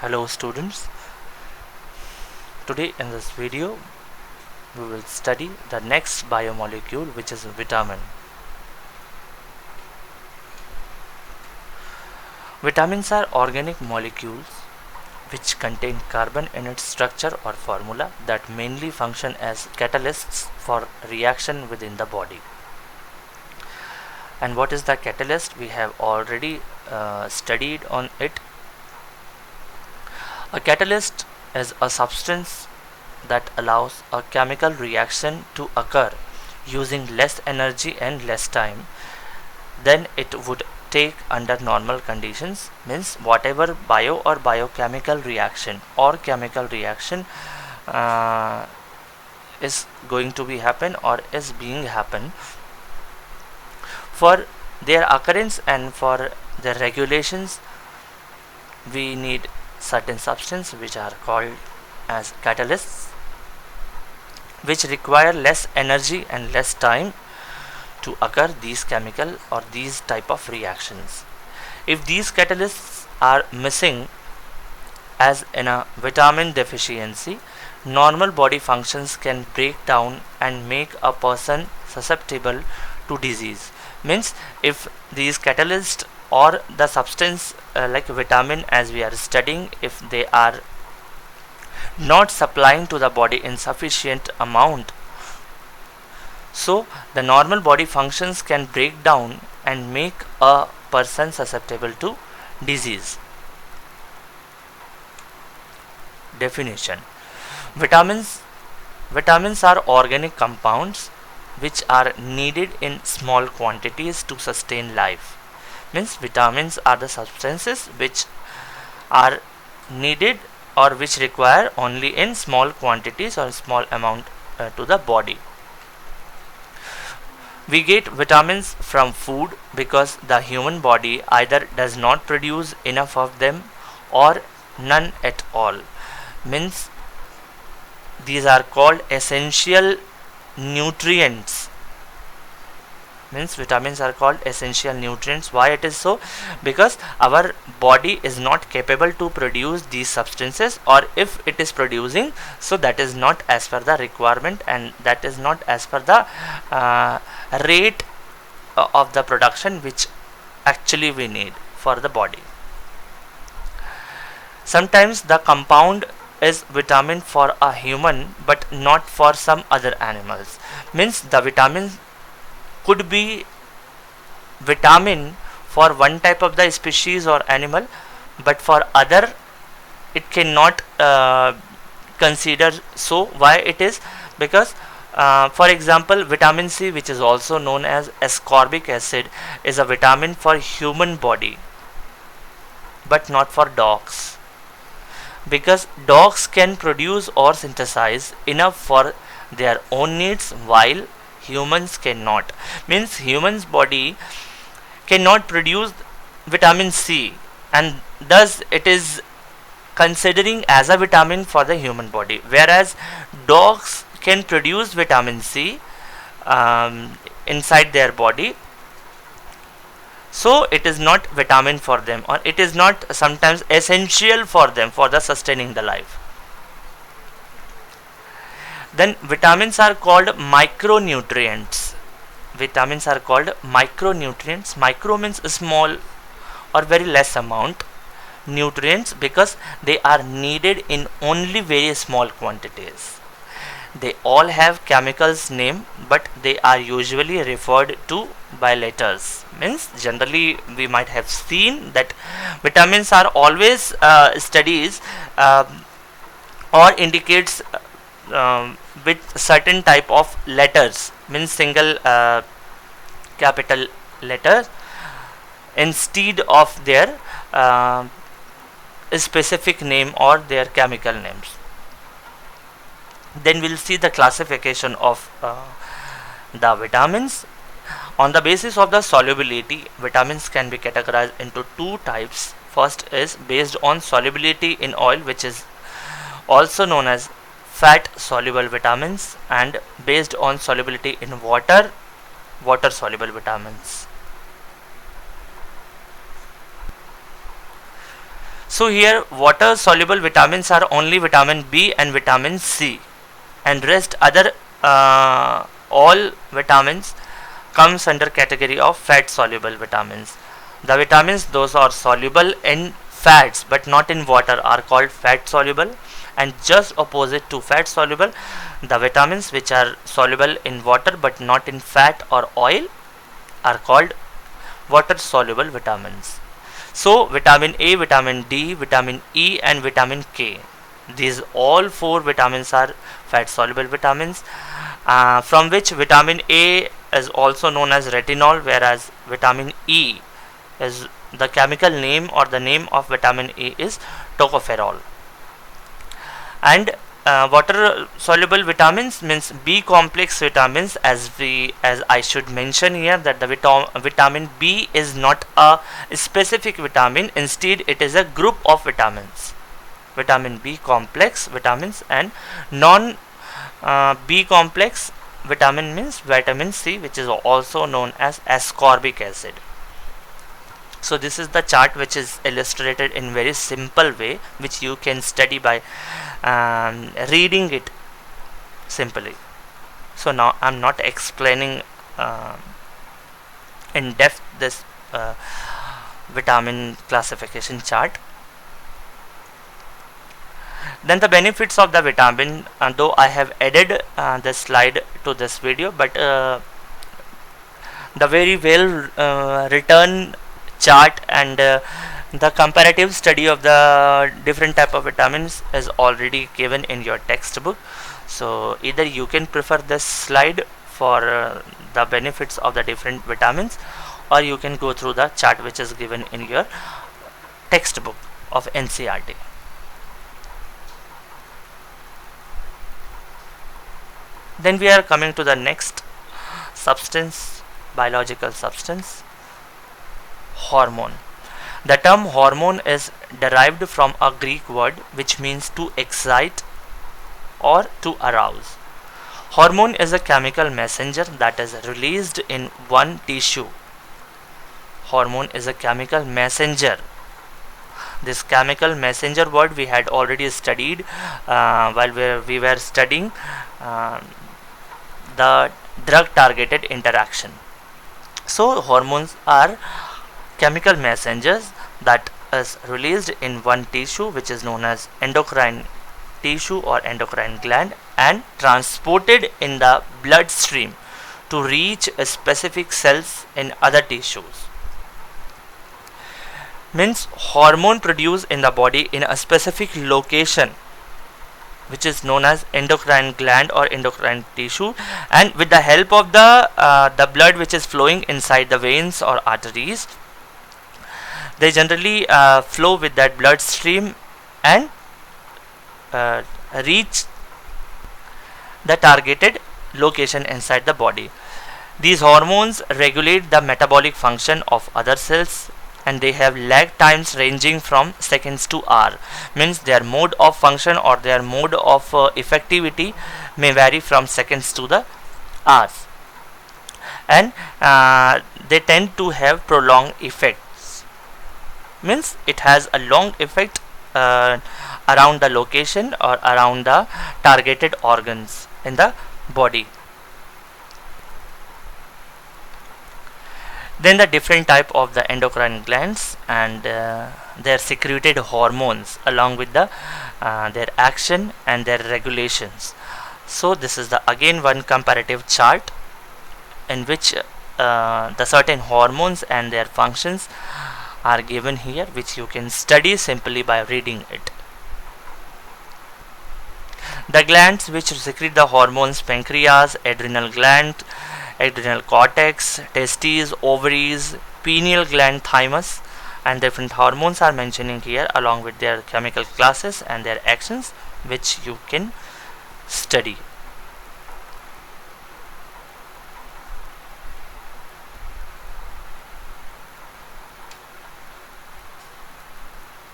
Hello students, today in this video we will study the next biomolecule, which is vitamin. Vitamins are organic molecules which contain carbon in its structure or formula that mainly function as catalysts for reaction within the body. And what is the catalyst? We have already studied on it. A catalyst is a substance that allows a chemical reaction to occur using less energy and less time than it would take under normal conditions. Means whatever bio or biochemical reaction or chemical reaction is going to be happen or is being happen, for their occurrence and for their regulations we need certain substances which are called as catalysts, which require less energy and less time to occur these chemical or these type of reactions. If these catalysts are missing, as in a vitamin deficiency, normal body functions can break down and make a person susceptible to disease. Means if these catalysts or the substance like vitamin as we are studying, if they are not supplying to the body in sufficient amount, so the normal body functions can break down and make a person susceptible to disease. Definition: Vitamins are organic compounds which are needed in small quantities to sustain life. Means vitamins are the substances which are needed or which require only in small quantities or small amount to the body. We get vitamins from food because the human body either does not produce enough of them or none at all. Means these are called essential nutrients. Means vitamins are called essential nutrients. Why it is so? Because our body is not capable to produce these substances, or if it is producing, so that is not as per the requirement and that is not as per the rate of the production which actually we need for the body. Sometimes the compound is vitamin for a human but not for some other animals. Means the vitamin could be vitamin for one type of the species or animal, but for other it cannot consider. So why it is? Because for example, vitamin C, which is also known as ascorbic acid, is a vitamin for human body but not for dogs, because dogs can produce or synthesize enough for their own needs while humans cannot. Means humans body cannot produce vitamin C, and thus it is considering as a vitamin for the human body, whereas dogs can produce vitamin C inside their body, so it is not vitamin for them, or it is not sometimes essential for them for the sustaining the life. Then vitamins are called micronutrients. Vitamins are called micronutrients. Micro means small or very less amount nutrients, because they are needed in only very small quantities. They all have chemicals name, but they are usually referred to by letters. Means generally we might have seen that vitamins are always studies or indicates with certain type of letters. Means single capital letter instead of their specific name or their chemical names. Then we'll see the classification of the vitamins. On the basis of the solubility, vitamins can be categorized into two types. First is based on solubility in oil, which is also known as fat soluble vitamins, and based on solubility in water soluble vitamins. So here water soluble vitamins are only vitamin B and vitamin C, and rest other all vitamins comes under category of fat soluble vitamins. The vitamins those are soluble in fats but not in water are called fat soluble, and just opposite to fat soluble, the vitamins which are soluble in water but not in fat or oil are called water soluble vitamins. So vitamin A, vitamin D, vitamin E and vitamin K, these all four vitamins are fat soluble vitamins, from which vitamin A is also known as retinol, whereas vitamin E is the chemical name, or the name of vitamin E is tocopherol. And water soluble vitamins means B complex vitamins, as I should mention here that the vitamin B is not a specific vitamin, instead it is a group of vitamins. Vitamin B complex vitamins and non B complex vitamin means vitamin C, which is also known as ascorbic acid. So this is the chart which is illustrated in very simple way, which you can study by reading it simply. So now I'm not explaining in depth this vitamin classification chart. Then the benefits of the vitamin, though I have added this slide to this video, but the very well written chart and the comparative study of the different type of vitamins is already given in your textbook. So either you can prefer this slide for the benefits of the different vitamins, or you can go through the chart which is given in your textbook of NCERT. Then we are coming to the next substance, biological substance, hormone. The term hormone is derived from a Greek word which means to excite or to arouse. Hormone is a chemical messenger that is released in one tissue. Hormone is a chemical messenger. This chemical messenger word we had already studied while we were studying the drug targeted interaction. So hormones are chemical messengers that is released in one tissue, which is known as endocrine tissue or endocrine gland, and transported in the bloodstream to reach specific cells in other tissues. Means hormone produced in the body in a specific location, which is known as endocrine gland or endocrine tissue, and with the help of the blood which is flowing inside the veins or arteries, they generally flow with that bloodstream and reach the targeted location inside the body. These hormones regulate the metabolic function of other cells, and they have lag times ranging from seconds to hour. Means their mode of function or their mode of effectivity may vary from seconds to the hours, and they tend to have prolonged effects. Means it has a long effect around the location or around the targeted organs in the body. Then the different type of the endocrine glands and their secreted hormones along with the their action and their regulations. So this is the again one comparative chart in which the certain hormones and their functions are given here, which you can study simply by reading it. The glands which secrete the hormones: pancreas, adrenal gland, adrenal cortex, testes, ovaries, pineal gland, thymus, and different hormones are mentioning here along with their chemical classes and their actions, which you can study.